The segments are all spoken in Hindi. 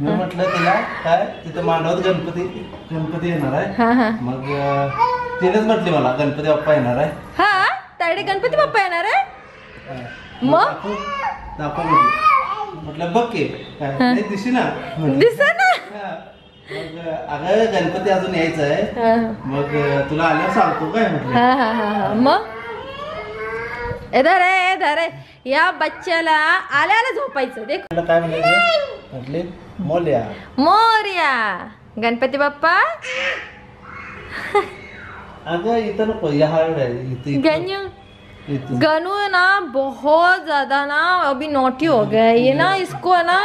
मी म्हटलं तिला काय तिथं मांडवात गणपती येणार आहे. मग तिनेच म्हटली मला गणपती बाप्पा येणार आहे. हा तायडे गणपती बाप्पा येणार आहे. मग दाखव म्हटलं बघ की काय दिशी ना दिसेना. मग अगं गणपती अजून यायचं आहे, मग तुला आल्यावर सांगतो काय म्हटलं. मग इधर आहे या बच्च्याला आल्याला झोपायचं. देख काय म्हणायचं म्हटले मोरया मोरया गणपती बाप्पा. अगं इथं नको गनू है ना बहुत ज्यादा ना अभी नोटी हो गया है ये ना, इसको है ना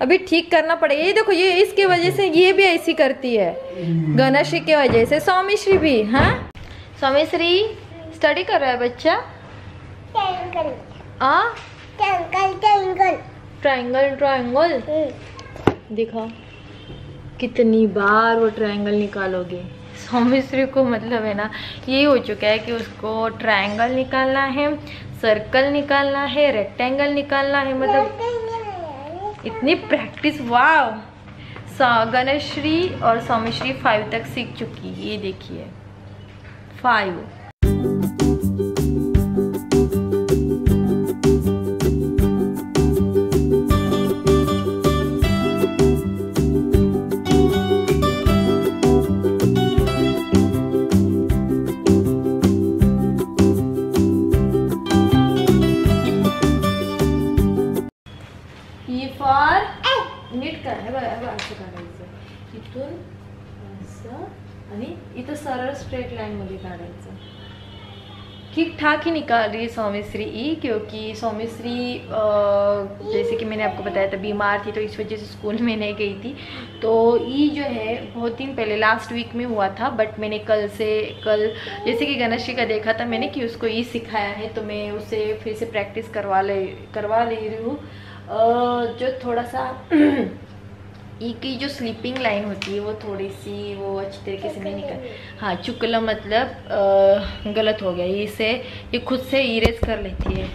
अभी ठीक करना पड़ेगा. ये देखो ये इसकी वजह से ये भी ऐसी करती है गणेश की वजह से. सौमिश्री भी हाँ सौमिश्री स्टडी कर रहा है बच्चा. ट्रायंगल ट्रायंगल दिखा कितनी बार वो ट्रायंगल निकालोगे. सौमिश्री को मतलब है ना ये हो चुका है कि उसको ट्रायंगल निकालना है, सर्कल निकालना है, रेक्टेंगल निकालना है. मतलब इतनी प्रैक्टिस. वाह गणेश्री और सौमिश्री 5 तक सीख चुकी है. ये देखिए 5. नीट काय बघा असं काढायचं इथून असं आणि इथं सरळ स्ट्रेट लाइन मध्ये काढायचं. ठीक ठाक ही निकाल रही है सौमिश्री ई, क्योंकि सौमिश्री जैसे कि मैंने आपको बताया था बीमार थी तो इस वजह से स्कूल में नहीं गई थी. तो ई जो है बहुत दिन पहले लास्ट वीक में हुआ था, बट मैंने कल जैसे कि गणेश का देखा था मैंने कि उसको ई सिखाया है, तो मैं उसे फिर से प्रैक्टिस करवा ले रही हूँ. जो थोड़ा सा ई की जो स्लीपिंग लाइन होती है वो थोड़ी सी वो अच्छी तरीके से नहीं निकल. हाँ चुकला मतलब गलत हो गया. इसे ये खुद से इरेज कर लेती है.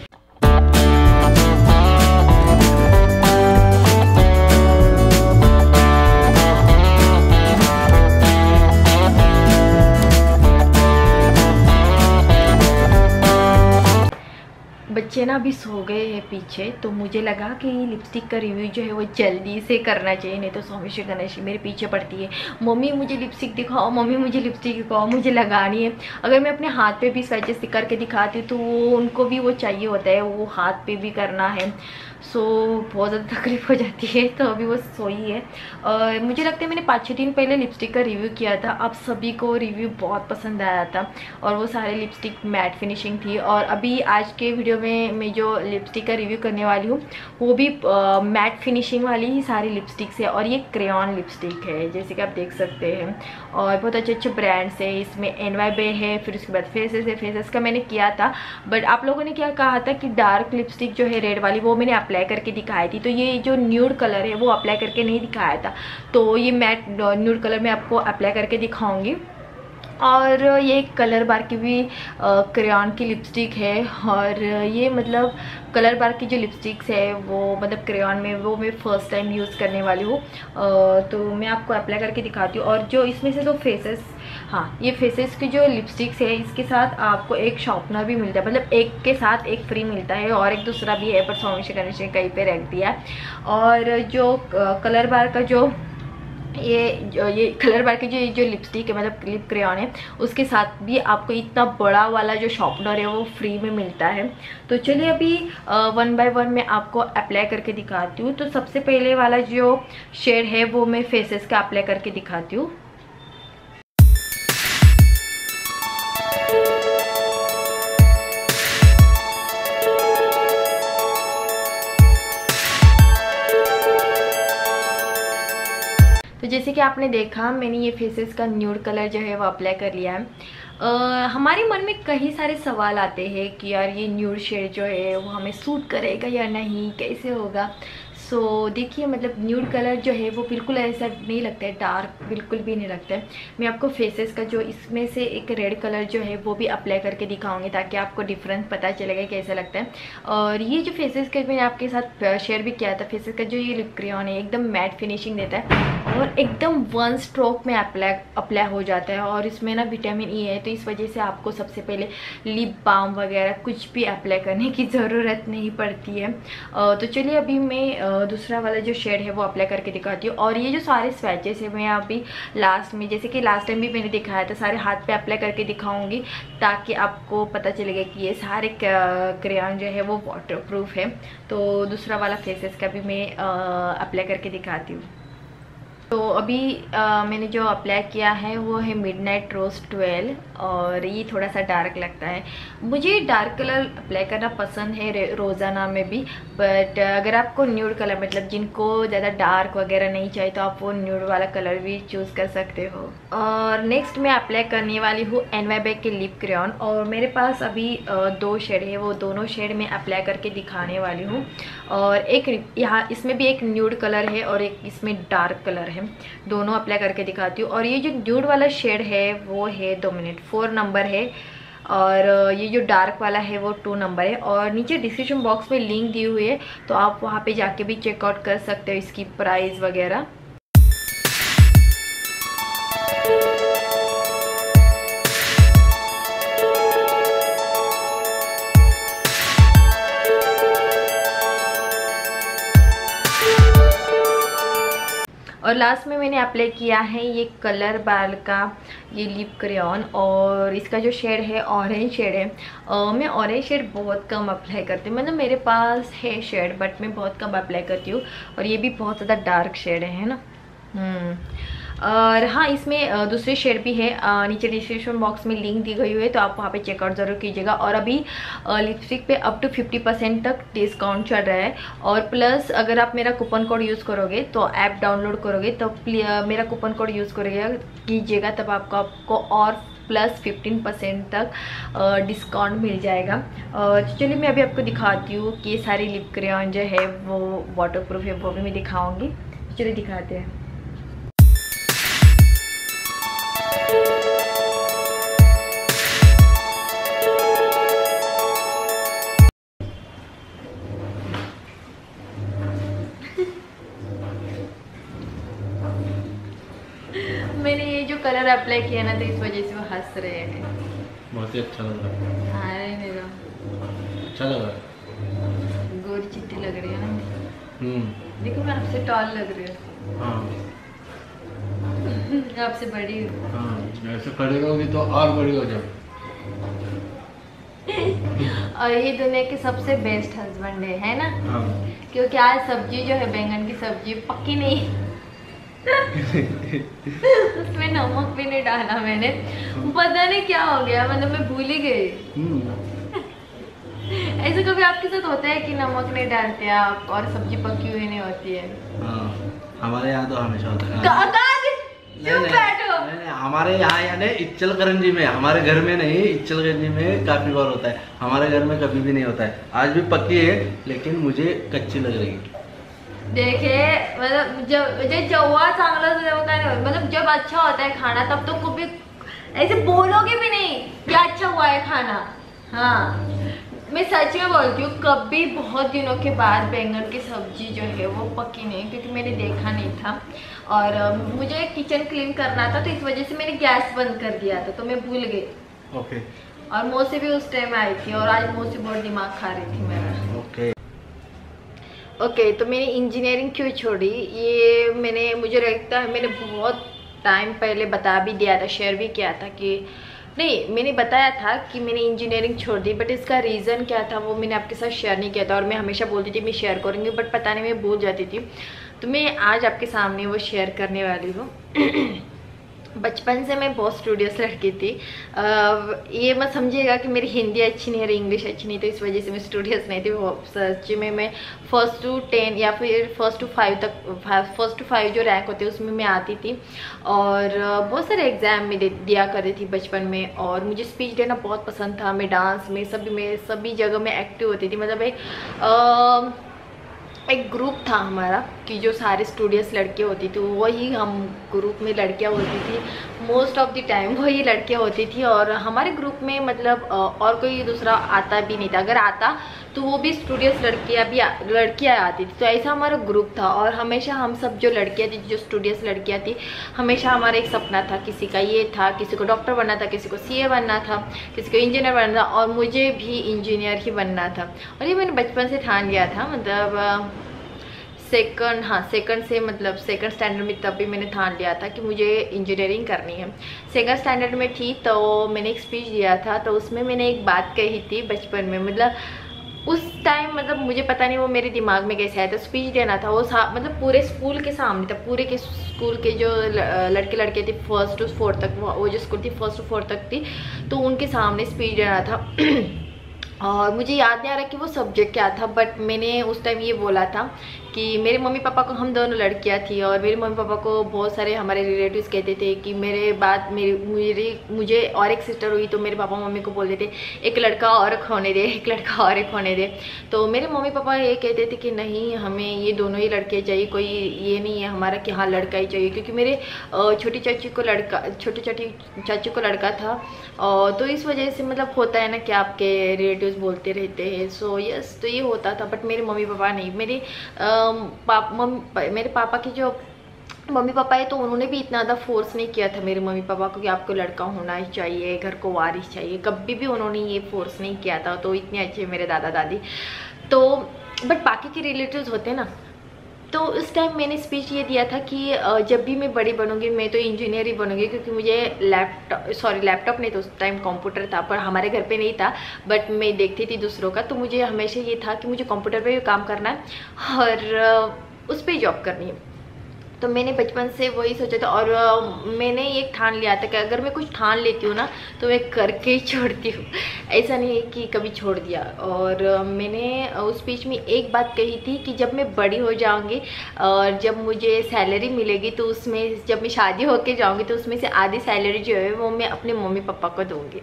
बच्चे ना अभी सो गए हैं पीछे, तो मुझे लगा कि लिपस्टिक का रिव्यू जो है वो जल्दी से करना चाहिए, नहीं तो सौमिश्री गणेश मेरे पीछे पड़ती है. मम्मी मुझे लिपस्टिक दिखाओ, मम्मी मुझे लिपस्टिक दिखाओ, मुझे लगानी है. अगर मैं अपने हाथ पे भी स्वैचेस करके दिखाती हूँ तो वो उनको भी वो चाहिए होता है, वो हाथ पे भी करना है. सो बहुत ज़्यादा तकलीफ हो जाती है. तो अभी वो सोई है. और मुझे लगता है मैंने 5-6 दिन पहले लिपस्टिक का रिव्यू किया था. आप सभी को रिव्यू बहुत पसंद आया था और वो सारे लिपस्टिक मैट फिनिशिंग थी. और अभी आज के वीडियो में मैं जो लिपस्टिक का रिव्यू करने वाली हूँ वो भी मैट फिनिशिंग वाली ही सारी लिपस्टिक्स है. और ये क्रेयॉन लिपस्टिक है जैसे कि आप देख सकते हैं. और बहुत अच्छे अच्छे ब्रांड्स है. इसमें NYBE है, फिर उसके बाद फेसेस है. फेसेस का मैंने किया था, बट आप लोगों ने क्या कहा था कि डार्क लिपस्टिक जो है रेड वाली वो मैंने अप्लाई करके दिखाई थी. तो ये जो न्यूड कलर है वो अप्लाई करके नहीं दिखाया था, तो ये मैट न्यूड कलर मैं आपको अप्लाई करके दिखाऊंगी. और ये कलर बार की भी क्रेयॉन की लिपस्टिक है. और ये मतलब कलर बार की जो लिपस्टिक्स है वो मतलब क्रेयॉन में वो मैं फ़र्स्ट टाइम यूज़ करने वाली हूँ. तो मैं आपको अप्लाई करके दिखाती हूँ. और जो इसमें से 2 फेसेस, हाँ ये फेसेस की जो लिपस्टिक्स है इसके साथ आपको एक शॉर्पनर भी मिलता है, मतलब एक के साथ एक फ्री मिलता है. और एक दूसरा भी है पर सौमिश्री गणेश ने कहीं पे रख दिया. और जो कलर बार का जो ये कलर बार की जो लिपस्टिक है मतलब लिप क्रेयॉन है उसके साथ भी आपको इतना बड़ा वाला जो शॉर्पनर है वो फ्री में मिलता है. तो चलिए अभी 1 बाय 1 मैं आपको अप्लाई करके दिखाती हूँ. तो सबसे पहले वाला जो शेड है वो मैं फेसेस का अप्लाई करके दिखाती हूँ. तो जैसे कि आपने देखा मैंने ये फेसेस का न्यूड कलर जो है वो अप्लाई कर लिया है. हमारे मन में कई सारे सवाल आते हैं कि यार ये न्यूड शेड जो है वो हमें सूट करेगा या नहीं, कैसे होगा. सो देखिए मतलब न्यूड कलर जो है वो बिल्कुल ऐसा नहीं लगता है, डार्क बिल्कुल भी नहीं लगता है। मैं आपको फेसेस का जो इसमें से एक रेड कलर जो है वो भी अप्लाई करके दिखाऊंगी ताकि आपको डिफरेंस पता चलेगा कैसा लगता है। और ये जो फेसेस का मैंने आपके साथ शेयर भी किया था, फेसेस का जो ये लिप क्रेयॉन है एकदम मैट फिनिशिंग देता है और एकदम वन स्ट्रोक में अप्लाई हो जाता है। और इसमें ना विटामिन ई है, तो इस वजह से आपको सबसे पहले लिप बाम वगैरह कुछ भी अप्लाई करने की ज़रूरत नहीं पड़ती है। तो चलिए अभी मैं दूसरा वाला जो शेड है वो अप्लाई करके दिखाती हूँ। और ये जो सारे स्वैचेस है मैं अभी लास्ट में, जैसे कि लास्ट टाइम भी मैंने दिखाया था, सारे हाथ पे अप्लाई करके दिखाऊंगी ताकि आपको पता चलेगा कि ये सारे क्रेयॉन जो है वो वाटरप्रूफ है। तो दूसरा वाला फेसेस का भी मैं अप्लाई करके दिखाती हूँ। तो अभी मैंने जो अप्लाई किया है वो है मिडनाइट रोज 12 और ये थोड़ा सा डार्क लगता है। मुझे डार्क कलर अप्लाई करना पसंद है रोज़ाना में भी, बट अगर आपको न्यूड कलर मतलब जिनको ज़्यादा डार्क वगैरह नहीं चाहिए तो आप वो न्यूड वाला कलर भी चूज़ कर सकते हो। और नेक्स्ट मैं अप्लाई करने वाली हूँ NYBAG के लिप क्रेयॉन और मेरे पास अभी 2 शेड है, वो दोनों शेड में अप्लाई करके दिखाने वाली हूँ। और एक यहाँ इसमें भी एक न्यूड कलर है और एक इसमें डार्क कलर है, दोनों अप्लाई करके दिखाती हूँ। और ये जो न्यूड वाला शेड है वो है 2 मिनट 4 नंबर है और ये जो डार्क वाला है वो 2 नंबर है। और नीचे डिस्क्रिप्शन बॉक्स में लिंक दी हुई है तो आप वहाँ पे जाके भी चेकआउट कर सकते हो इसकी प्राइस वगैरह। और लास्ट में मैंने अप्लाई किया है ये कलर बाल का ये लिप क्रेयॉन और इसका जो शेड है ऑरेंज शेड है। मैं ऑरेंज शेड बहुत कम अप्लाई करती हूँ, मतलब मेरे पास है शेड बट मैं बहुत कम अप्लाई करती हूँ। और ये भी बहुत ज़्यादा डार्क शेड है ना। और हाँ इसमें दूसरे शेड भी है, नीचे डिस्क्रिप्शन बॉक्स में लिंक दी गई हुई है तो आप वहाँ पे चेकआउट ज़रूर कीजिएगा। और अभी लिपस्टिक पे अप टू 50% तक डिस्काउंट चल रहा है। और प्लस अगर आप मेरा कूपन कोड यूज़ करोगे तो ऐप डाउनलोड करोगे तो मेरा कूपन कोड यूज़ कीजिएगा तब आपको और प्लस 15% तक डिस्काउंट मिल जाएगा। और चलिए मैं अभी आपको दिखाती हूँ कि ये सारी लिप क्रेयॉन जो है वो वाटरप्रूफ है, वो भी मैं दिखाऊँगी। चलिए दिखाते हैं। मैंने ये जो कलर अप्लाई किया ना तो इस वजह से वो हंस रहे हैं। बहुत ही अच्छा लग रहा है। हाँ रे मेरा अच्छा लग रहा है, गोरी चिट्टी लग रही है ना। देखो मैं आपसे टॉल लग रही हूँ। हाँ आपसे बड़ी हूँ। हाँ ऐसे खड़ी होगी तो और बड़ी हो जाएगी। और ये दुनिया के सबसे बेस्ट हस्बैंड है ना। हाँ। क्योंकि आज सब्जी जो है बैंगन की सब्जी पक्की नहीं उसमें नमक भी नहीं डाला मैंने, पता नहीं क्या हो गया, मतलब मैं भूल ही गई। ऐसे कभी आपके साथ होता है कि नमक नहीं डालते आप और सब्जी पकी हुई नहीं होती है? हाँ हमारे यहाँ तो हमेशा होता है। नहीं, हमारे यहाँ यानी इच्चलकरंजी में, हमारे घर में नहीं, इच्चलकरंजी में काफी बार होता है, हमारे घर में कभी भी नहीं होता है। आज भी पकी है लेकिन मुझे कच्ची लग रही है। देखे मतलब जब जेव्हा चांगलं तेव्हा काय नाही, मतलब जब अच्छा होता है खाना तब तो कभी ऐसे बोलोगे भी नहीं कि अच्छा हुआ है खाना। हाँ मैं सच में बोलती हूँ, कभी बहुत दिनों के बाद बैंगन की सब्जी जो है वो पकी नहीं, क्योंकि मैंने देखा नहीं था और मुझे किचन क्लीन करना था तो इस वजह से मैंने गैस बंद कर दिया था तो मैं भूल गई। ओके। और मौसी भी उस टाइम आई थी और आज मौसी बहुत दिमाग खा रही थी मेरा। ओके तो मैंने इंजीनियरिंग क्यों छोड़ी, ये मुझे लगता है मैंने बहुत टाइम पहले बता भी दिया था, शेयर भी किया था कि नहीं, मैंने बताया था कि मैंने इंजीनियरिंग छोड़ दी, बट इसका रीज़न क्या था वो मैंने आपके साथ शेयर नहीं किया था। और मैं हमेशा बोलती थी मैं शेयर करूँगी बट पता नहीं मैं भूल जाती थी, तो मैं आज आपके सामने वो शेयर करने वाली हूँ। बचपन से मैं बहुत स्टूडियस लड़की थी। ये मत समझिएगा कि मेरी हिंदी अच्छी नहीं और इंग्लिश अच्छी नहीं, तो इस वजह से मैं स्टूडियस नहीं थी। सच में मैं 1st to 10 या फिर 1st to 5 तक, 1st to 5 जो रैंक होते हैं उसमें मैं आती थी और बहुत सारे एग्ज़ाम में दिया करती थी बचपन में। और मुझे स्पीच देना बहुत पसंद था, मैं डांस में सभी जगह में एक्टिव होती थी। मतलब एक ग्रुप था हमारा कि जो सारे स्टूडियस लड़कियाँ होती थी, वही हम ग्रुप में लड़कियाँ होती थी, मोस्ट ऑफ द टाइम वही लड़कियाँ होती थी। और हमारे ग्रुप में मतलब और कोई दूसरा आता भी नहीं था, अगर आता तो वो भी स्टूडियस लड़कियाँ आती थी। तो ऐसा हमारा ग्रुप था। और हमेशा हम सब जो लड़कियाँ थी, जो स्टूडियस लड़कियाँ थी, हमेशा हमारा एक सपना था, किसी का ये था, किसी को डॉक्टर बनना था, किसी को सीए बनना था, किसी को इंजीनियर बनना था, और मुझे भी इंजीनियर ही बनना था। और ये मैंने बचपन से ठान लिया था, मतलब सेकंड से, मतलब सेकंड स्टैंडर्ड में तब भी मैंने ठान लिया था कि मुझे इंजीनियरिंग करनी है। सेकंड स्टैंडर्ड में थी तो मैंने एक स्पीच दिया था, तो उसमें मैंने एक बात कही थी बचपन में, मतलब उस टाइम मतलब मुझे पता नहीं वो मेरे दिमाग में कैसे आया था। स्पीच देना था वो मतलब पूरे स्कूल के सामने था, पूरे के स्कूल के जो लड़के लड़के थे 1st to 4th तक, वो जो स्कूल थी 1st to 4th तक थी, तो उनके सामने स्पीच देना था। और मुझे याद नहीं आ रहा कि वो सब्जेक्ट क्या था, बट मैंने उस टाइम ये बोला था कि मेरे मम्मी पापा को, हम दोनों लड़कियां थी, और मेरे मम्मी पापा को बहुत सारे हमारे रिलेटिव्स कहते थे कि मेरे बाद मुझे और एक सिस्टर हुई तो मेरे पापा मम्मी को बोलते थे एक लड़का और होने दे, एक लड़का और एक होने दे। तो मेरे मम्मी पापा ये कहते थे कि नहीं, हमें ये दोनों ही लड़के चाहिए, कोई ये नहीं है हमारा कि हाँ लड़का ही चाहिए, क्योंकि मेरे छोटी चाची को लड़का था। तो इस वजह से मतलब होता है ना कि आपके रिलेटिव्स बोलते रहते हैं। सो यस, तो ये होता था। बट मेरे मम्मी पापा नहीं, मेरे पापा के जो मम्मी पापा है तो उन्होंने भी इतना ज़्यादा फोर्स नहीं किया था मेरे मम्मी पापा को कि आपको लड़का होना ही चाहिए, घर को वारिस चाहिए, कभी भी उन्होंने ये फोर्स नहीं किया था। तो इतने अच्छे मेरे दादा दादी। तो बट बाकी के रिलेटिव्स होते हैं ना, तो उस टाइम मैंने स्पीच ये दिया था कि जब भी मैं बड़ी बनूंगी मैं तो इंजीनियर ही बनूंगी, क्योंकि मुझे लैपटॉप नहीं, तो उस टाइम कंप्यूटर था, पर हमारे घर पे नहीं था, बट मैं देखती थी दूसरों का, तो मुझे हमेशा ये था कि मुझे कंप्यूटर पे भी काम करना है और उस पर जॉब करनी है। तो मैंने बचपन से वही सोचा था। और मैंने ये ठान लिया था कि अगर मैं कुछ ठान लेती हूँ ना तो मैं करके ही छोड़ती हूँ, ऐसा नहीं है कि कभी छोड़ दिया। और मैंने उस स्पीच में एक बात कही थी कि जब मैं बड़ी हो जाऊँगी और जब मुझे सैलरी मिलेगी तो उसमें, जब मैं शादी होके जाऊँगी तो उसमें से आधी सैलरी जो है वो मैं अपने मम्मी पापा को दूँगी।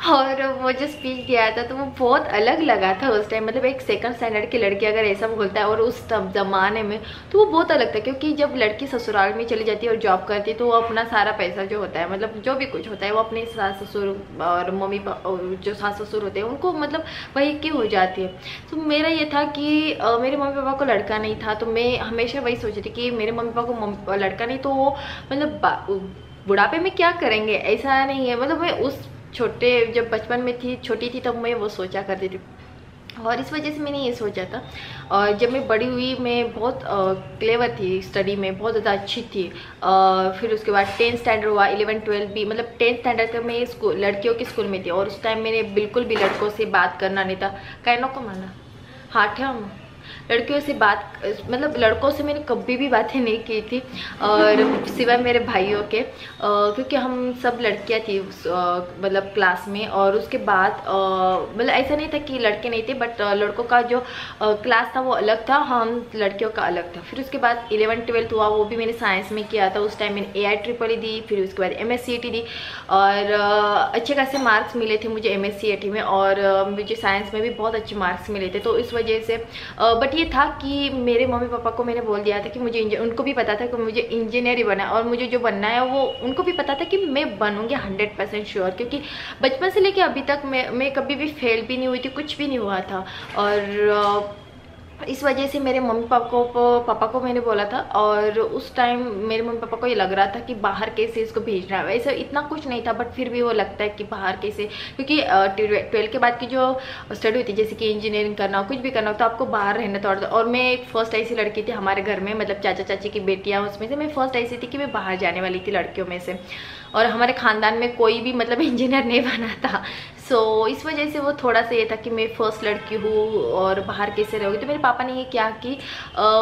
और वो जो स्पीच दिया था तो वो बहुत अलग लगा था उस टाइम, मतलब एक सेकंड स्टैंडर्ड की लड़की अगर ऐसा बोलता है और उस ज़माने में, तो वो बहुत अलग था। क्योंकि जब लड़की ससुराल में चली जाती है और जॉब करती है तो वो अपना सारा पैसा जो होता है, मतलब जो भी कुछ होता है, वो अपने सास ससुर और मम्मी पापा, जो सास ससुर होते हैं उनको मतलब वही की हो जाती है। तो मेरा ये था कि मेरे मम्मी पापा को लड़का नहीं था, तो मैं हमेशा वही सोची थी कि मेरे मम्मी पापा को लड़का नहीं तो वो मतलब बुढ़ापे में क्या करेंगे, ऐसा नहीं है। मतलब मैं उस जब बचपन में थी, छोटी थी, तब मैं वो सोचा करती थी, और इस वजह से मैंने ये सोचा था। और जब मैं बड़ी हुई मैं बहुत क्लेवर थी, स्टडी में बहुत ज़्यादा अच्छी थी। फिर उसके बाद 10th स्टैंडर्ड हुआ, 11th 12th भी, मतलब 10th स्टैंडर्ड तक मैं स्कूल लड़कियों के स्कूल में थी, और उस टाइम मैंने बिल्कुल भी लड़कों से बात करना नहीं था। कहना को माना हाँ थे हम लड़कियों से बात, मतलब लड़कों से मैंने कभी भी बातें नहीं की थी, और सिवाय मेरे भाइयों के, क्योंकि हम सब लड़कियां थी मतलब क्लास में। और उसके बाद मतलब ऐसा नहीं था कि लड़के नहीं थे, बट लड़कों का जो क्लास था वो अलग था, हम लड़कियों का अलग था। फिर उसके बाद 11th 12th हुआ, वो भी मैंने साइंस में किया था। उस टाइम मैंने AIEEE दी, फिर उसके बाद MSCET दी, और अच्छे खासे मार्क्स मिले थे मुझे MSCET में, और मुझे साइंस में भी बहुत अच्छे मार्क्स मिले थे। तो इस वजह से बट ये था कि मेरे मम्मी पापा को मैंने बोल दिया था कि मुझे उनको भी पता था कि मुझे इंजीनियर ही बनना है, और मुझे जो बनना है वो उनको भी पता था कि मैं बनूंगी 100% श्योर। क्योंकि बचपन से लेके अभी तक मैं कभी भी फेल भी नहीं हुई थी, कुछ भी नहीं हुआ था। और इस वजह से मेरे मम्मी पापा को मैंने बोला था। और उस टाइम मेरे मम्मी पापा को ये लग रहा था कि बाहर कैसे इसको भेजना है, वैसे इतना कुछ नहीं था, बट फिर भी वो लगता है कि बाहर कैसे, क्योंकि 12th के बाद की जो स्टडी होती है, जैसे कि इंजीनियरिंग करना हो, कुछ भी करना हो, तो आपको बाहर रहना था। और मैं एक फर्स्ट ऐसी लड़की थी हमारे घर में, मतलब चाचा चाची की बेटियाँ, उसमें से मैं फर्स्ट ऐसी थी कि मैं बाहर जाने वाली थी लड़कियों में से। और हमारे ख़ानदान में कोई भी मतलब इंजीनियर नहीं बना था। सो इस वजह से वो थोड़ा सा ये था कि मैं फर्स्ट लड़की हूँ और बाहर कैसे रहोगी। तो मेरे पापा ने ये किया कि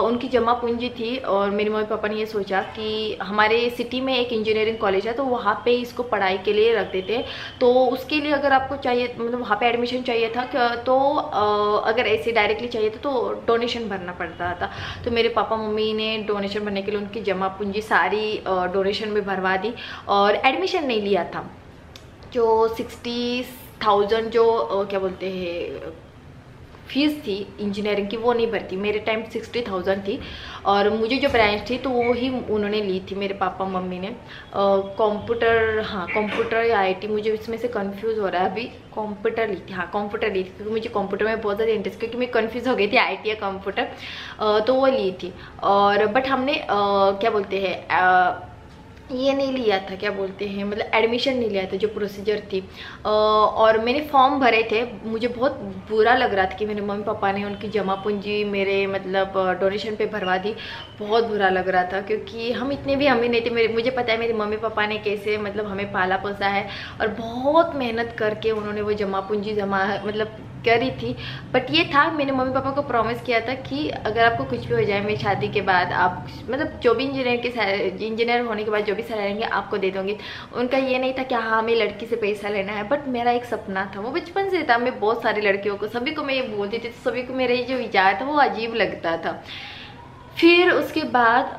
उनकी जमा पूंजी थी, और मेरे मम्मी पापा ने ये सोचा कि हमारे सिटी में एक इंजीनियरिंग कॉलेज है, तो वहाँ पे इसको पढ़ाई के लिए रख देते। तो उसके लिए अगर आपको चाहिए, मतलब वहाँ पे एडमिशन चाहिए था, तो अगर ऐसे डायरेक्टली चाहिए था तो डोनेशन भरना पड़ता था। तो मेरे पापा मम्मी ने डोनेशन भरने के लिए उनकी जमा पूंजी सारी डोनेशन में भरवा दी, और एडमिशन नहीं लिया था। जो 60,000 जो क्या बोलते हैं फीस थी इंजीनियरिंग की वो नहीं भरती। मेरे टाइम 60,000 थी और मुझे जो ब्रांच थी तो वो ही उन्होंने ली थी, मेरे पापा मम्मी ने। कंप्यूटर, हाँ कंप्यूटर या आईटी, मुझे इसमें से कंफ्यूज हो रहा है अभी। कंप्यूटर ली थी, हाँ कंप्यूटर ली थी, क्योंकि मुझे कंप्यूटर में बहुत ज़्यादा इंटरेस्ट, क्योंकि मैं कंफ्यूज हो गई थी आईटी या कंप्यूटर, तो वो ली थी। और बट हमने क्या बोलते हैं ये नहीं लिया था, क्या बोलते हैं मतलब एडमिशन नहीं लिया था, जो प्रोसीजर थी। और मैंने फॉर्म भरे थे। मुझे बहुत बुरा लग रहा था कि मेरे मम्मी पापा ने उनकी जमा पूंजी मेरे मतलब डोनेशन पे भरवा दी। बहुत बुरा लग रहा था, क्योंकि हम इतने भी अमीर नहीं थे। मुझे पता है मेरे मम्मी पापा ने कैसे मतलब हमें पाला पोसा है, और बहुत मेहनत करके उन्होंने वो जमा पूंजी जमा मतलब करी थी। बट ये था, मैंने मम्मी पापा को प्रॉमिस किया था कि अगर आपको कुछ भी हो जाए मेरी शादी के बाद, आप मतलब जो भी इंजीनियर होने के बाद जो भी सैलरी रहेंगे आपको दे दूँगी। उनका ये नहीं था कि हाँ हमें लड़की से पैसा लेना है, बट मेरा एक सपना था, वो बचपन से था। मैं बहुत सारी लड़कियों को, सभी को मैं ये बोलती थी, तो सभी को मेरा ये जो विचार था वो अजीब लगता था। फिर उसके बाद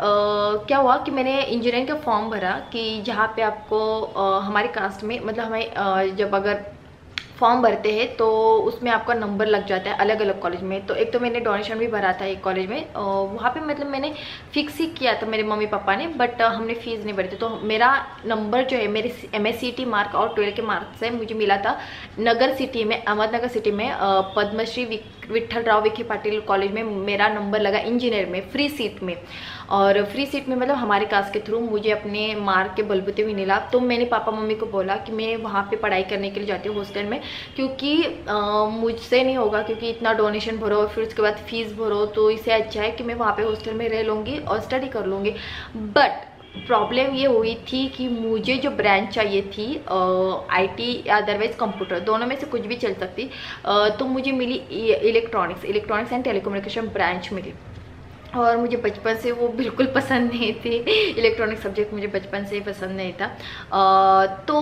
क्या हुआ कि मैंने इंजीनियरिंग का फॉर्म भरा कि जहाँ पे आपको हमारी कास्ट में मतलब हमें जब अगर फॉर्म भरते हैं तो उसमें आपका नंबर लग जाता है अलग अलग कॉलेज में। तो एक तो मैंने डोनेशन भी भरा था एक कॉलेज में, वहाँ पे मतलब मैंने फिक्स ही किया था मेरे मम्मी पापा ने, बट हमने फीस नहीं भरी थी। तो मेरा नंबर जो है मेरे MSCT मार्क और 12 के मार्क से मुझे मिला था नगर सिटी में, अहमदनगर सिटी में पद्मश्री विठल राव विखे पाटिल कॉलेज में मेरा नंबर लगा इंजीनियर में, फ्री सीट में। और फ्री सीट में मतलब हमारे कास्ट के थ्रू मुझे अपने मार्क के बलबूते भी मिला। तो मैंने पापा मम्मी को बोला कि मैं वहाँ पे पढ़ाई करने के लिए जाती हूँ हॉस्टल में, क्योंकि मुझसे नहीं होगा, क्योंकि इतना डोनेशन भरो और फिर उसके बाद फीस भरो, तो इससे अच्छा है कि मैं वहाँ पे हॉस्टल में रह लूँगी और स्टडी कर लूँगी। बट प्रॉब्लम ये हुई थी कि मुझे जो ब्रांच चाहिए थी IT या अदरवाइज कंप्यूटर, दोनों में से कुछ भी चल सकती, तो मुझे मिली इलेक्ट्रॉनिक्स एंड टेलीकम्युनिकेशन ब्रांच मिली। और मुझे बचपन से वो बिल्कुल पसंद नहीं थी, इलेक्ट्रॉनिक सब्जेक्ट मुझे बचपन से ही पसंद नहीं था। तो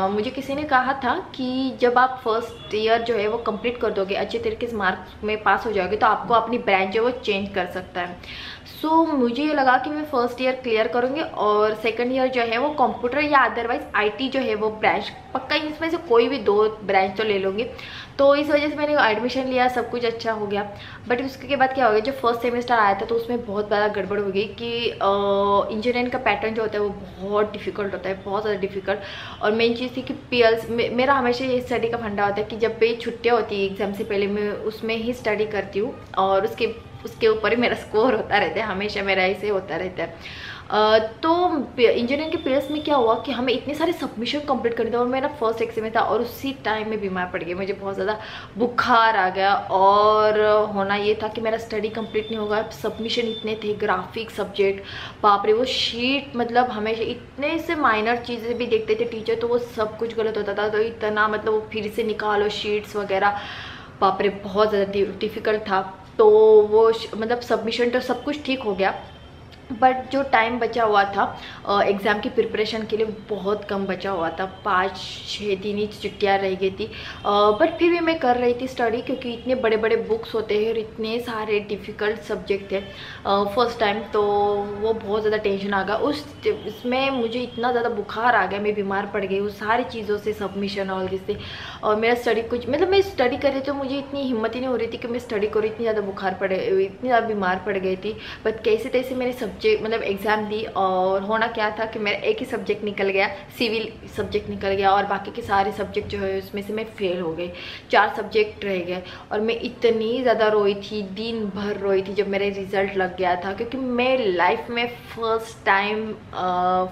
मुझे किसी ने कहा था कि जब आप फर्स्ट ईयर जो है वो कंप्लीट कर दोगे, अच्छे तरीके से मार्क्स में पास हो जाओगे, तो आपको अपनी ब्रांच जो है वो चेंज कर सकता है। सो मुझे ये लगा कि मैं फर्स्ट ईयर क्लियर करूँगी और सेकंड ईयर जो है वो कंप्यूटर या अदरवाइज IT जो है वो ब्रांच, पक्का इसमें से कोई भी 2 ब्रांच तो ले लूँगी। तो इस वजह से मैंने एडमिशन लिया, सब कुछ अच्छा हो गया। बट उसके बाद क्या हो गया, जब फर्स्ट सेमेस्टर आया था तो उसमें बहुत ज़्यादा गड़बड़ हो गई कि इंजीनियरिंग का पैटर्न जो होता है वो बहुत डिफिकल्ट होता है, बहुत ज़्यादा डिफिकल्ट। और मेन चीज़ थी कि PLs मेरा हमेशा ये स्टडी का फंडा होता है कि जब भी छुट्टियाँ होती है एग्जाम से पहले, मैं उसमें ही स्टडी करती हूँ और उसके ऊपर ही मेरा स्कोर होता रहता है, हमेशा मेरा ऐसे होता रहता है। तो इंजीनियरिंग के पीरियड्स में क्या हुआ कि हमें इतने सारे सबमिशन कंप्लीट करने थे और मेरा फर्स्ट एग्जाम में था और उसी टाइम में बीमार पड़ गई, मुझे बहुत ज़्यादा बुखार आ गया। और होना ये था कि मेरा स्टडी कंप्लीट नहीं होगा, सबमिशन इतने थे, ग्राफिक सब्जेक्ट, बाप रे वो शीट, मतलब हमेशा इतने से माइनर चीज़ें भी देखते थे टीचर तो वो सब कुछ गलत होता था, तो इतना मतलब वो फिर से निकालो शीट्स वगैरह, बाप रे बहुत ज़्यादा डिफ़िकल्ट था। तो वो मतलब सबमिशन तो सब कुछ ठीक हो गया, बट जो टाइम बचा हुआ था एग्ज़ाम की प्रिपरेशन के लिए बहुत कम बचा हुआ था, 5-6 दिन ही छुट्टियाँ रह गई थी। बट फिर भी मैं कर रही थी स्टडी, क्योंकि इतने बड़े बड़े बुक्स होते हैं और इतने सारे डिफ़िकल्ट सब्जेक्ट थे फर्स्ट टाइम, तो वो बहुत ज़्यादा टेंशन आ गया। उसमें मुझे इतना ज़्यादा बुखार आ गया, मैं बीमार पड़ गई उस सारी चीज़ों से, सबमिशन और जिससे। और मेरा स्टडी कुछ मतलब मैं स्टडी कर रही तो मुझे इतनी हिम्मत ही नहीं हो रही थी कि मैं स्टडी करूँ, इतनी ज़्यादा बीमार पड़ गई थी। बट कैसे तैसे मैंने सब्जेक्ट मतलब एग्ज़ाम दी और होना क्या था कि मेरा एक ही सब्जेक्ट निकल गया, सिविल सब्जेक्ट निकल गया, और बाकी के सारे सब्जेक्ट जो है उसमें से मैं फेल हो गई, 4 सब्जेक्ट रह गए। और मैं इतनी ज़्यादा रोई थी, दिन भर रोई थी जब मेरा रिज़ल्ट लग गया था, क्योंकि मैं लाइफ में फर्स्ट टाइम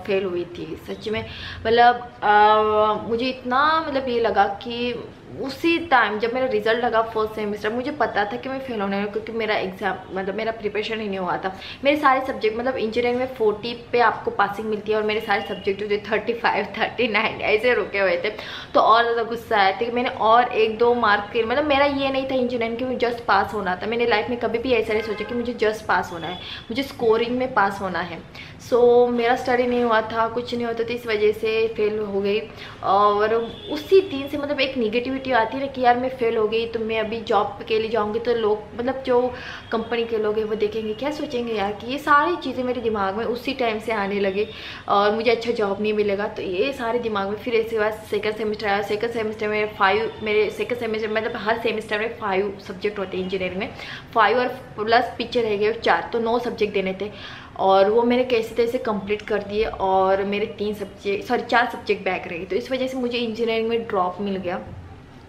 फेल हुई थी सच में। मतलब मुझे इतना मतलब ये लगा कि उसी टाइम जब मेरा रिजल्ट लगा फर्स्ट सेमेस्टर, मुझे पता था कि मैं फेल होने वाली, क्योंकि मेरा एग्जाम मतलब मेरा प्रिपरेशन ही नहीं हुआ था। मेरे सारे सब्जेक्ट मतलब इंजीनियरिंग में 40 पे आपको पासिंग मिलती है और मेरे सारे सब्जेक्ट जो 35, 39 ऐसे रुके हुए थे। तो और ज़्यादा गुस्सा आया था कि मैंने और 1-2 मार्क के, मतलब मेरा ये नहीं था इंजीनियरिंग की जस्ट पास होना था। मैंने लाइफ में कभी भी ऐसा नहीं सोचा कि मुझे जस्ट पास होना है, मुझे स्कोरिंग में पास होना है। सो मेरा स्टडी नहीं हुआ था, कुछ नहीं होता था, इस वजह से फेल हो गई। और उसी दिन से मतलब एक निगेटिविटी नेगेटिव आती है ना कि यार मैं फेल हो गई तो मैं अभी जॉब के लिए जाऊँगी तो लोग मतलब जो कंपनी के लोग हैं वो देखेंगे, क्या सोचेंगे यार, कि ये सारी चीज़ें मेरे दिमाग में उसी टाइम से आने लगे और मुझे अच्छा जॉब नहीं मिलेगा। तो ये सारे दिमाग में, फिर इसके बाद सेकंड सेमेस्टर आया। सेकंड सेमेस्टर में 5 मेरे सेकंड सेमेस्टर मतलब हर सेमेस्टर में 5 सब्जेक्ट होते हैं इंजीनियरिंग में, 5 और प्लस पीछे रह गए 4, तो 9 सब्जेक्ट देने थे और वो मैंने कैसे तैसे कंप्लीट कर दिए और मेरे 4 सब्जेक्ट बैक रहे। तो इस वजह से मुझे इंजीनियरिंग में ड्रॉप मिल गया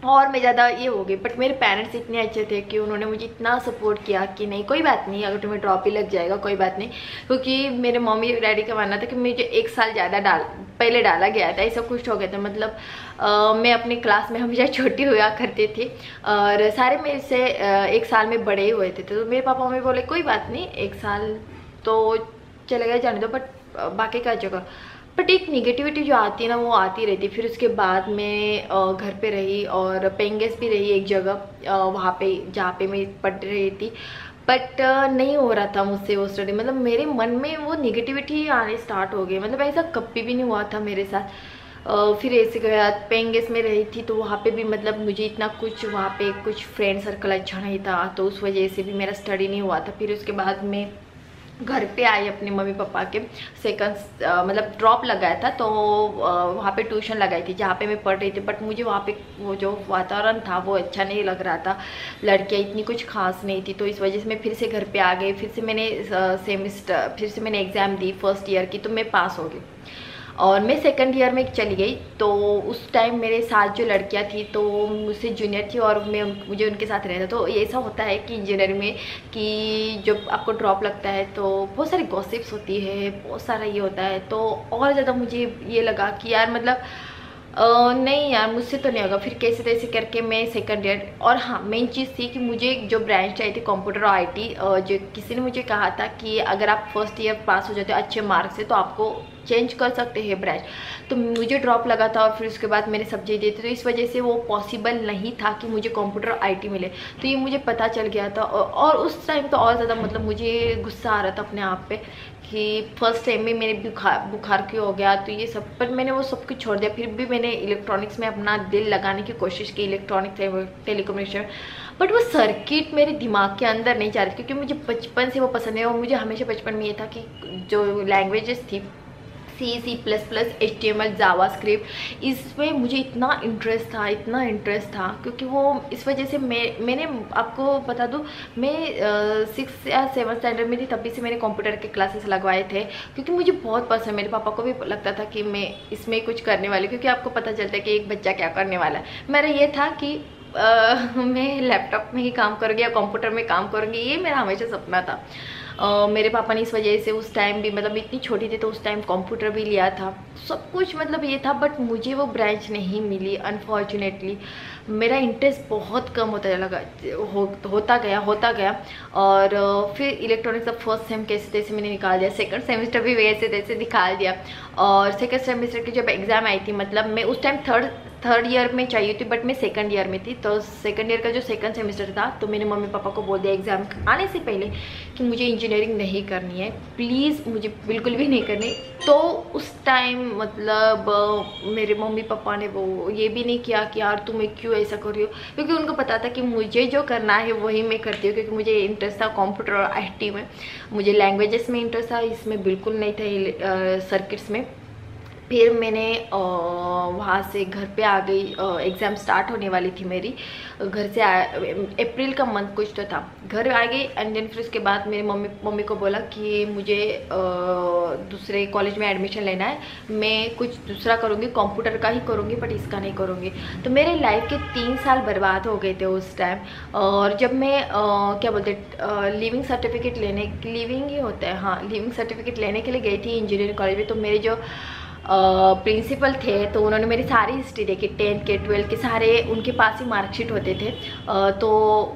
और मैं ज़्यादा ये हो गई। बट मेरे पेरेंट्स इतने अच्छे थे कि उन्होंने मुझे इतना सपोर्ट किया कि नहीं कोई बात नहीं, अगर तुम्हें ड्रॉप ही लग जाएगा कोई बात नहीं, क्योंकि मेरे मम्मी डैडी का मानना था कि मुझे 1 साल ज़्यादा पहले डाला गया था, ऐसा कुछ हो गया था। मतलब मैं अपनी क्लास में हमेशा छोटी हुआ करते थे और सारे मेरे से 1 साल में बड़े हुए थे। तो मेरे पापा मम्मी बोले कोई बात नहीं, 1 साल तो चलेगा जाने दो, बट बाकी का जगह। बट एक निगेटिविटी जो आती है ना वो आती रहती। फिर उसके बाद मैं घर पे रही और पेइंग गेस्ट भी रही एक जगह वहाँ पे जहाँ पे मैं पढ़ रही थी, बट नहीं हो रहा था मुझसे वो स्टडी। मतलब मेरे मन में वो निगेटिविटी आने स्टार्ट हो गई, मतलब ऐसा कभी भी नहीं हुआ था मेरे साथ। फिर ऐसे गया पेइंग गेस्ट में रही थी तो वहाँ पे भी मतलब मुझे इतना कुछ वहाँ पे कुछ फ्रेंड सर्कल अच्छा नहीं था, तो उस वजह से भी मेरा स्टडी नहीं हुआ था। फिर उसके बाद मैं घर पे आई अपने मम्मी पापा के सेकंड मतलब ड्रॉप लगाया था तो वहाँ पे ट्यूशन लगाई थी जहाँ पे मैं पढ़ रही थी। बट मुझे वहाँ पे वो जो वातावरण था वो अच्छा नहीं लग रहा था, लड़कियाँ इतनी कुछ खास नहीं थी, तो इस वजह से मैं फिर से घर पे आ गई। फिर से मैंने एग्ज़ाम दी फर्स्ट ईयर की, तो मैं पास हो गई और मैं सेकंड ईयर में चली गई। तो उस टाइम मेरे साथ जो लड़कियां थी तो मुझसे जूनियर थी और मुझे उनके साथ रहता। तो ऐसा होता है कि इंजीनियरिंग में कि जब आपको ड्रॉप लगता है तो बहुत सारी गॉसिप्स होती है, बहुत सारा ये होता है। तो और ज़्यादा मुझे ये लगा कि यार मतलब नहीं यार मुझसे तो नहीं होगा। फिर कैसे तैसे करके मैं सेकंड ईयर, और हाँ मेन चीज़ थी कि मुझे जो ब्रांच चाहिए थी कंप्यूटर और IT, जो किसी ने मुझे कहा था कि अगर आप फर्स्ट ईयर पास हो जाते हो अच्छे मार्क्स से तो आपको चेंज कर सकते हैं ब्रांच। तो मुझे ड्रॉप लगा था और फिर उसके बाद मैंने सब्जेक्ट दिए थे, तो इस वजह से वो पॉसिबल नहीं था कि मुझे कंप्यूटर और IT मिले। तो ये मुझे पता चल गया था और उस टाइम तो और ज़्यादा मतलब मुझे गुस्सा आ रहा था अपने आप पे कि फर्स्ट टाइम में मेरे बुखार क्यों हो गया, तो ये सब। पर मैंने वो सब कुछ छोड़ दिया। फिर भी मैंने इलेक्ट्रॉनिक्स में अपना दिल लगाने की कोशिश की, इलेक्ट्रॉनिक टेलीकम्युनिकेशन, बट वो सर्किट मेरे दिमाग के अंदर नहीं जा रही, क्योंकि मुझे बचपन से वो पसंद है। और मुझे हमेशा बचपन में ये था कि जो लैंग्वेजेस थी C++, HTML, जावास्क्रिप्ट, इसमें मुझे इतना इंटरेस्ट था क्योंकि वो इस वजह से मैंने आपको बता दूं, मैं 6 या 7 स्टैंडर्ड में थी तभी से मैंने कंप्यूटर के क्लासेस लगवाए थे, क्योंकि मुझे बहुत पसंद। मेरे पापा को भी लगता था कि मैं इसमें कुछ करने वाली, क्योंकि आपको पता चलता है कि एक बच्चा क्या करने वाला है। मेरा ये था कि मैं लैपटॉप में ही काम करूँगी या कंप्यूटर में काम करूँगी, ये मेरा हमेशा सपना था। मेरे पापा ने इस वजह से उस टाइम भी, मतलब इतनी छोटी थी तो उस टाइम कंप्यूटर भी लिया था, सब कुछ मतलब ये था। बट मुझे वो ब्रांच नहीं मिली अनफॉर्चुनेटली। मेरा इंटरेस्ट बहुत कम होता गया। और फिर इलेक्ट्रॉनिक्स का फर्स्ट सेम कैसे तैसे मैंने निकाल दिया, सेकंड सेमेस्टर भी वैसे तैसे निकाल दिया। और सेकंड सेमेस्टर की जब एग्ज़ाम आई थी, मतलब मैं उस टाइम थर्ड ईयर में चाहिए थी, बट मैं सेकंड ईयर में थी। तो सेकंड ईयर का जो सेकंड सेमेस्टर था तो मैंने मम्मी पापा को बोल दिया एग्ज़ाम आने से पहले कि मुझे इंजीनियरिंग नहीं करनी है, प्लीज़ मुझे बिल्कुल भी नहीं करनी। तो उस टाइम मतलब मेरे मम्मी पापा ने वो ये भी नहीं किया कि यार तुम्हें क्यों ऐसा कर रही हो, क्योंकि उनको पता था कि मुझे जो करना है वही मैं करती हूँ, क्योंकि मुझे इंटरेस्ट था कंप्यूटर और IT में। मुझे लैंग्वेजेस में इंटरेस्ट था, इसमें बिल्कुल नहीं था, सर्किट्स में। फिर मैंने वहाँ से घर पे आ गई। एग्ज़ाम स्टार्ट होने वाली थी मेरी, घर से अप्रैल का मंथ कुछ तो था, घर आ गई। एंड देन फिर उसके बाद मेरी मम्मी को बोला कि मुझे दूसरे कॉलेज में एडमिशन लेना है, मैं कुछ दूसरा करूँगी, कंप्यूटर का ही करूँगी बट इसका नहीं करूँगी। तो मेरे लाइफ के 3 साल बर्बाद हो गए थे उस टाइम। और जब मैं क्या बोलते लिविंग सर्टिफिकेट लिविंग ही होता है, हाँ, लिविंग सर्टिफिकेट लेने के लिए गई थी इंजीनियरिंग कॉलेज में। तो मेरे जो प्रिंसिपल थे तो उन्होंने मेरी सारी हिस्ट्री देखी, 10th के 12th के सारे, उनके पास ही मार्कशीट होते थे। तो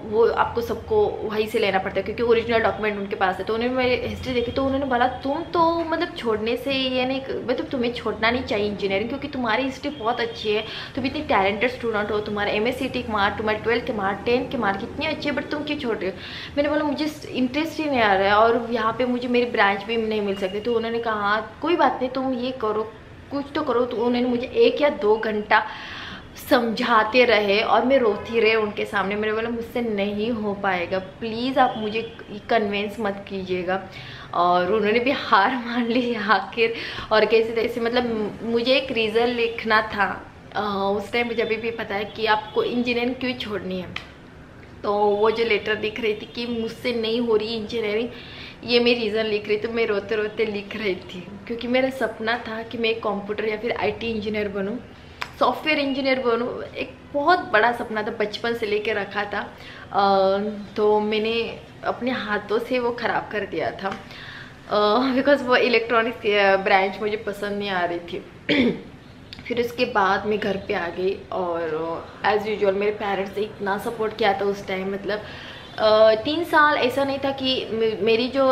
वो आपको सबको वहीं से लेना पड़ता है क्योंकि ओरिजिनल डॉक्यूमेंट उनके पास है। तो उन्होंने मेरी हिस्ट्री देखी तो उन्होंने बोला तुम तो मतलब छोड़ने से ये नहीं, मतलब तुम्हें छोड़ना नहीं चाहिए इंजीनियरिंग, क्योंकि तुम्हारी हिस्ट्री बहुत अच्छी है, तुम इतनी टैलेंटेड स्टूडेंट हो, तुम्हारे MSCT के मार्क, तुम्हारे 12th के मार्क, 10th के मार्क इतने अच्छे हैं, बट तुम क्यों छोड़ रहे हो। मैंने बोला मुझे इंटरेस्ट ही नहीं आ रहा है और यहाँ पर मुझे मेरी ब्रांच भी नहीं मिल सकती। तो उन्होंने कहा कोई बात नहीं, तुम ये करो, कुछ तो करो। तो उन्होंने मुझे 1 या 2 घंटा समझाते रहे और मैं रोती रहे उनके सामने। मैंने बोला मुझसे नहीं हो पाएगा, प्लीज़ आप मुझे कन्विंस मत कीजिएगा। और उन्होंने भी हार मान ली आखिर। और कैसे तैसे मतलब मुझे एक रीज़न लिखना था। उस टाइम मुझे अभी भी पता है कि आपको इंजीनियरिंग क्यों छोड़नी है। तो वो जो लेटर लिख रही थी कि मुझसे नहीं हो रही इंजीनियरिंग, ये मैं रीज़न लिख रही, तो मैं रोते रोते लिख रही थी क्योंकि मेरा सपना था कि मैं कंप्यूटर या फिर आईटी इंजीनियर बनूं, सॉफ्टवेयर इंजीनियर बनूं। एक बहुत बड़ा सपना था, बचपन से लेके रखा था। तो मैंने अपने हाथों से वो ख़राब कर दिया था बिकॉज़ वो इलेक्ट्रॉनिक्स ब्रांच मुझे पसंद नहीं आ रही थी। फिर उसके बाद मैं घर पे आ गई और एज़ यूजुअल मेरे पेरेंट्स ने इतना सपोर्ट किया था उस टाइम। मतलब 3 साल ऐसा नहीं था कि मेरी जो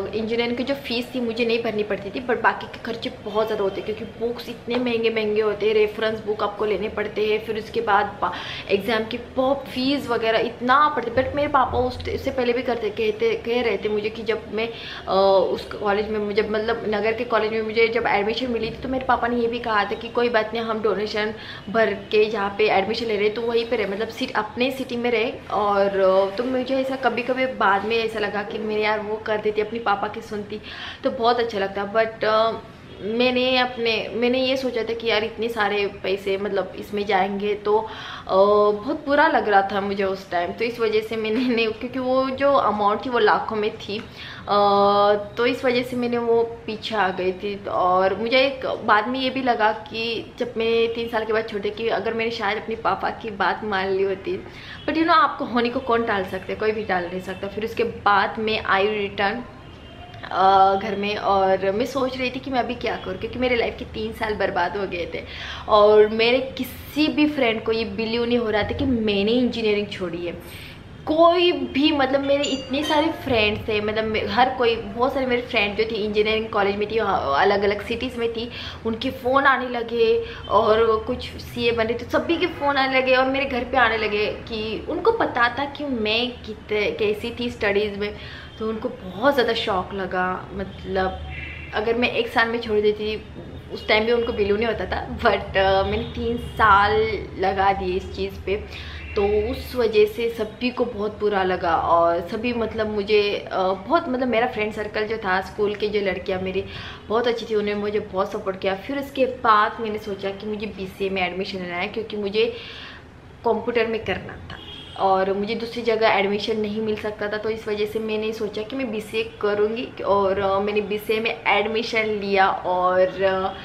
इंजीनियरिंग की जो फ़ीस थी मुझे नहीं भरनी पड़ती थी, बट बाकी के खर्चे बहुत ज़्यादा होते क्योंकि बुक्स इतने महंगे महंगे होते हैं, रेफरेंस बुक आपको लेने पड़ते हैं, फिर उसके बाद एग्ज़ाम की फ़ीस वगैरह इतना पड़ती। बट मेरे पापा उससे पहले भी कह रहे थे मुझे कि जब मैं उस कॉलेज में मुझे मतलब नगर के कॉलेज में मुझे जब एडमिशन मिली थी तो मेरे पापा ने ये भी कहा था कि कोई बात नहीं, हम डोनेशन भर के जहाँ पे एडमिशन ले रहे तो वहीं पर रहे, मतलब अपने सिटी में रहे। और तो मुझे ऐसा कभी कभी बाद में ऐसा लगा कि मैं यार वो कर देती, अपनी पापा की सुनती तो बहुत अच्छा लगता। बट मैंने ये सोचा था कि यार इतने सारे पैसे मतलब इसमें जाएंगे तो बहुत बुरा लग रहा था मुझे उस टाइम। तो इस वजह से मैंने क्योंकि वो जो अमाउंट थी वो लाखों में थी, तो इस वजह से मैंने वो पीछे आ गई थी। और मुझे एक बाद में ये भी लगा कि जब मैं 3 साल के बाद छोटे कि अगर मैंने शायद अपने पापा की बात मान ली होती, बट आपको होने को कौन टाल सकते, कोई भी टाल नहीं सकता। फिर उसके बाद मैं आई रिटर्न घर में और मैं सोच रही थी कि मैं अभी क्या करूँ क्योंकि मेरे लाइफ के 3 साल बर्बाद हो गए थे। और मेरे किसी भी फ्रेंड को ये बिलीव नहीं हो रहा था कि मैंने इंजीनियरिंग छोड़ी है। कोई भी मतलब मेरे इतने सारे फ्रेंड्स थे, मतलब हर कोई बहुत सारे मेरे फ्रेंड जो थी इंजीनियरिंग कॉलेज में थी, अलग अलग सिटीज़ में थी, उनके फ़ोन आने लगे और कुछ सीए बन रहे थे, सभी के फ़ोन आने लगे और मेरे घर पे आने लगे कि उनको पता था कि मैं कैसी थी स्टडीज़ में। तो उनको बहुत ज़्यादा शौक लगा। मतलब अगर मैं 1 साल में छोड़ देती, उस टाइम भी उनको बिलीव नहीं होता था, बट मैंने 3 साल लगा दिए इस चीज़ पे। तो उस वजह से सभी को बहुत बुरा लगा और सभी मतलब मुझे बहुत मतलब मेरा फ्रेंड सर्कल जो था, स्कूल के जो लड़कियां मेरी बहुत अच्छी थी, उन्होंने मुझे बहुत सपोर्ट किया। फिर उसके बाद मैंने सोचा कि मुझे बीसीए में एडमिशन लेना है क्योंकि मुझे कंप्यूटर में करना था और मुझे दूसरी जगह एडमिशन नहीं मिल सकता था। तो इस वजह से मैंने सोचा कि मैं बीसीए करूँगी और मैंने बीसीए में एडमिशन लिया। और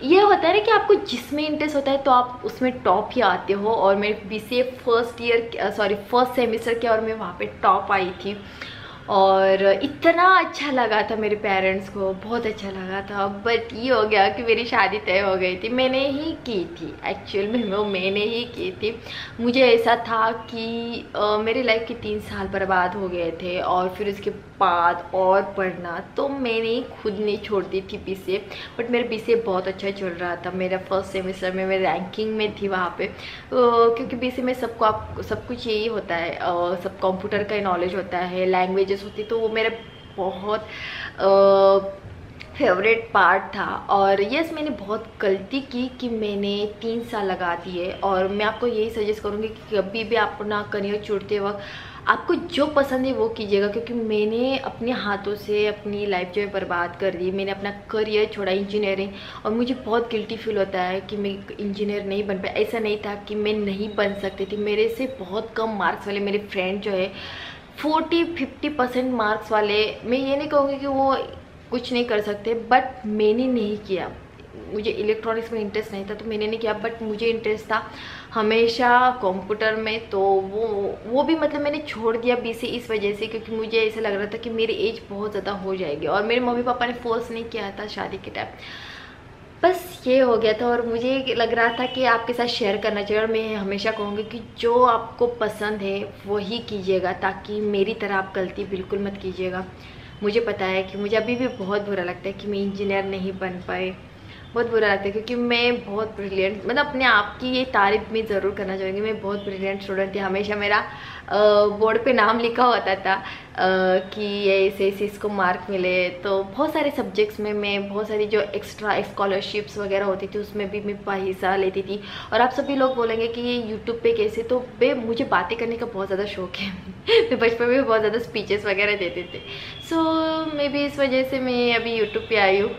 ये होता है ना कि आपको जिसमें इंटरेस्ट होता है तो आप उसमें टॉप ही आते हो। और मैं बीसीए फर्स्ट सेमेस्टर किया और मैं वहाँ पे टॉप आई थी और इतना अच्छा लगा था मेरे पेरेंट्स को, बहुत अच्छा लगा था। बट ये हो गया कि मेरी शादी तय हो गई थी, मैंने ही की थी, एक्चुअल में वो मैंने ही की थी। मुझे ऐसा था कि मेरे लाइफ के 3 साल बर्बाद हो गए थे और फिर उसके बाद और पढ़ना, तो मैंने खुद नहीं छोड़ दी थी बीसीए। बट मेरा बीसीए बहुत अच्छा चल रहा था, मेरा फर्स्ट सेमेस्टर में मैं रैंकिंग में थी वहाँ पे, क्योंकि बीसीए में सब कुछ यही होता है, सब कंप्यूटर का नॉलेज होता है, लैंग्वेजेस होती, तो वो मेरा बहुत फेवरेट पार्ट था। और यस, मैंने बहुत गलती की कि मैंने 3 साल लगा दिए। और मैं आपको यही सजेस्ट करूँगी कि कभी भी आप अपना करियर चुनते वक्त आपको जो पसंद है वो कीजिएगा, क्योंकि मैंने अपने हाथों से अपनी लाइफ जो है बर्बाद कर दी। मैंने अपना करियर छोड़ा इंजीनियरिंग और मुझे बहुत गिल्टी फील होता है कि मैं इंजीनियर नहीं बन पाई। ऐसा नहीं था कि मैं नहीं बन सकती थी, मेरे से बहुत कम मार्क्स वाले मेरे फ्रेंड जो है 40-50% मार्क्स वाले, मैं ये नहीं कहूँगी कि वो कुछ नहीं कर सकते, बट मैंने नहीं किया। मुझे इलेक्ट्रॉनिक्स में इंटरेस्ट नहीं था तो मैंने नहीं किया, बट मुझे इंटरेस्ट था हमेशा कंप्यूटर में, तो वो भी मतलब मैंने छोड़ दिया बीसीए इस वजह से, क्योंकि मुझे ऐसा लग रहा था कि मेरी एज बहुत ज़्यादा हो जाएगी। और मेरे मम्मी पापा ने फोर्स नहीं किया था शादी के टाइम, बस ये हो गया था। और मुझे लग रहा था कि आपके साथ शेयर करना चाहिए। और मैं हमेशा कहूँगी कि जो आपको पसंद है वही कीजिएगा, ताकि मेरी तरह आप गलती बिल्कुल मत कीजिएगा। मुझे पता है कि मुझे अभी भी बहुत बुरा लगता है कि मैं इंजीनियर नहीं बन पाई, बहुत बुरा लगता है, क्योंकि मैं बहुत ब्रिलियंट, मतलब अपने आप की ये तारीफ मैं ज़रूर करना चाहूँगी, मैं बहुत ब्रिलियंट स्टूडेंट थी। हमेशा मेरा बोर्ड पे नाम लिखा होता था कि ऐसे ऐसे इसको मार्क मिले। तो बहुत सारे सब्जेक्ट्स में मैं बहुत सारी जो एक्स्ट्रा स्कॉलरशिप्स वगैरह होती थी उसमें भी मैं हिस्सा लेती थी। और आप सभी लोग बोलेंगे कि ये यूट्यूब पे कैसे, तो मुझे बातें करने का बहुत ज़्यादा शौक है मैं बचपन में बहुत ज़्यादा स्पीचेस वगैरह देते थे। सो मे बी इस वजह से मैं अभी यूट्यूब पे आई हूँ।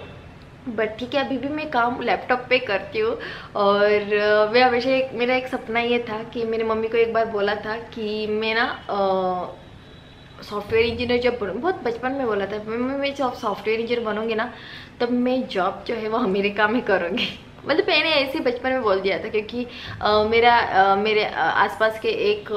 बट ठीक है, अभी भी मैं काम लैपटॉप पे करती हूँ। और मैं हमेशा मेरा एक सपना ये था कि मेरी मम्मी को एक बार बोला था कि मैं ना सॉफ्टवेयर इंजीनियर जब बनूँ, बहुत बचपन में बोला था मैं जब सॉफ्टवेयर इंजीनियर बनूँगी ना तब मैं जॉब जो है वो अमेरिका में करूँगी मतलब मैंने ऐसे बचपन में बोल दिया था क्योंकि मेरे आसपास के एक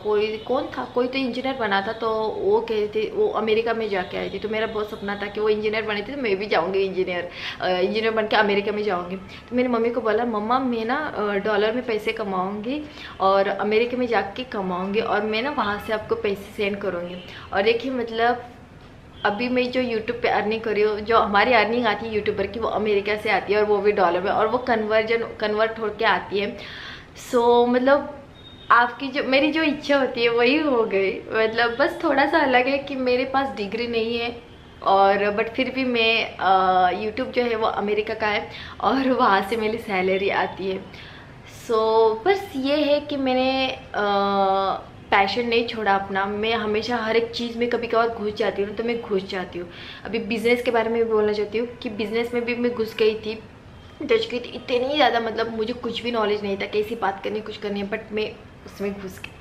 कोई तो इंजीनियर बना था, तो वो कहते थे वो अमेरिका में जाके आई थी। तो मेरा बहुत सपना था कि वो इंजीनियर बने थे तो मैं भी जाऊँगी इंजीनियर बन के अमेरिका में जाऊँगी। तो मेरी मम्मी को बोला मम्मा मैं ना डॉलर में पैसे कमाऊँगी और अमेरिका में जाके कमाऊँगी और मैं ना वहाँ से आपको पैसे सेंड करूँगी। और देखिए मतलब अभी मैं जो यूट्यूब पे अर्निंग कर रही हूँ, जो हमारी अर्निंग आती है यूट्यूबर की वो अमेरिका से आती है और वो भी डॉलर में, और वो कन्वर्ट होकर आती है। सो मतलब आपकी जो मेरी जो इच्छा होती है वही हो गई। मतलब बस थोड़ा सा अलग है कि मेरे पास डिग्री नहीं है और बट फिर भी मैं यूट्यूब जो है वो अमेरिका का है और वहाँ से मेरी सैलरी आती है। सो बस ये है कि मैंने पैशन नहीं छोड़ा अपना। मैं हमेशा हर एक चीज़ में कभी कभार घुस जाती हूँ तो मैं घुस जाती हूँ। अभी बिज़नेस के बारे में भी बोलना चाहती हूँ कि बिज़नेस में भी मैं घुस गई थी, टच गई थी इतनी ज़्यादा। मतलब मुझे कुछ भी नॉलेज नहीं था कैसी बात करनी कुछ करनी है, बट मैं उसमें घुस गई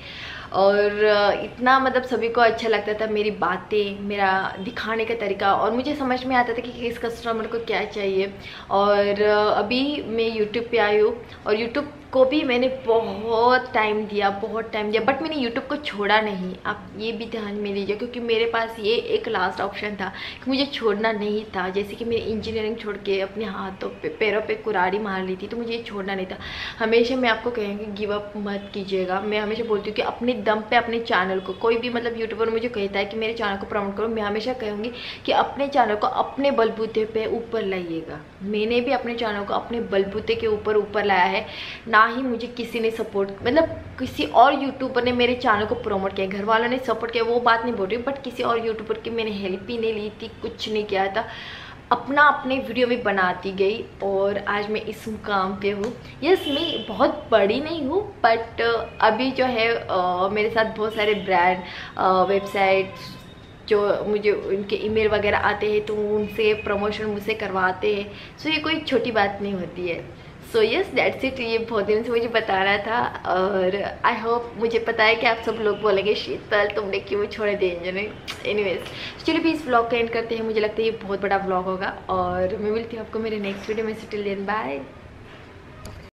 और इतना मतलब सभी को अच्छा लगता था मेरी बातें, मेरा दिखाने का तरीका, और मुझे समझ में आता था कि किस कस्टमर को क्या चाहिए। और अभी मैं यूट्यूब पे आई हूँ और यूट्यूब को भी मैंने बहुत टाइम दिया बट मैंने यूट्यूब को छोड़ा नहीं। आप ये भी ध्यान में लीजिए क्योंकि मेरे पास ये एक लास्ट ऑप्शन था कि मुझे छोड़ना नहीं था। जैसे कि मैंने इंजीनियरिंग छोड़ के अपने हाथों पे पैरों पे कुराड़ी मार ली थी, तो मुझे ये छोड़ना नहीं था। हमेशा मैं आपको कहेंगे गिव अप मत कीजिएगा। मैं हमेशा बोलती हूँ कि अपने दम पे अपने चैनल को, कोई भी मतलब यूट्यूबर मुझे कहता है कि मेरे चैनल को प्रमोट करो, मैं हमेशा कहूँगी कि अपने चैनल को अपने बलबूते पे ऊपर लाइएगा। मैंने भी अपने चैनल को अपने बलबूते के ऊपर लाया है, ना ही मुझे किसी ने सपोर्ट, मतलब किसी और यूट्यूबर ने मेरे चैनल को प्रमोट किया, घर वालों ने सपोर्ट किया वो बात नहीं बोल रही, बट किसी और यूट्यूबर की मैंने हेल्प ही नहीं ली थी, कुछ नहीं किया था, अपने वीडियो में बनाती गई और आज मैं इस मुकाम पे हूँ। यस मैं बहुत बड़ी नहीं हूँ बट अभी जो है मेरे साथ बहुत सारे ब्रांड वेबसाइट जो मुझे उनके ईमेल वगैरह आते हैं तो उनसे प्रमोशन मुझसे करवाते हैं। सो ये कोई छोटी बात नहीं होती है। So yes that's it. ये बहुत दिन से मुझे बताना था और आई होप, मुझे पता है कि आप सब लोग बोलेंगे शीतल तुमने क्यों छोड़ दिया इंजीनियरिंग। एनीवेज चलिए भी इस व्लॉग का एंड करते हैं। मुझे लगता है ये बहुत बड़ा व्लॉग होगा और मैं मिलती हूँ आपको मेरे नेक्स्ट वीडियो में। Till then bye.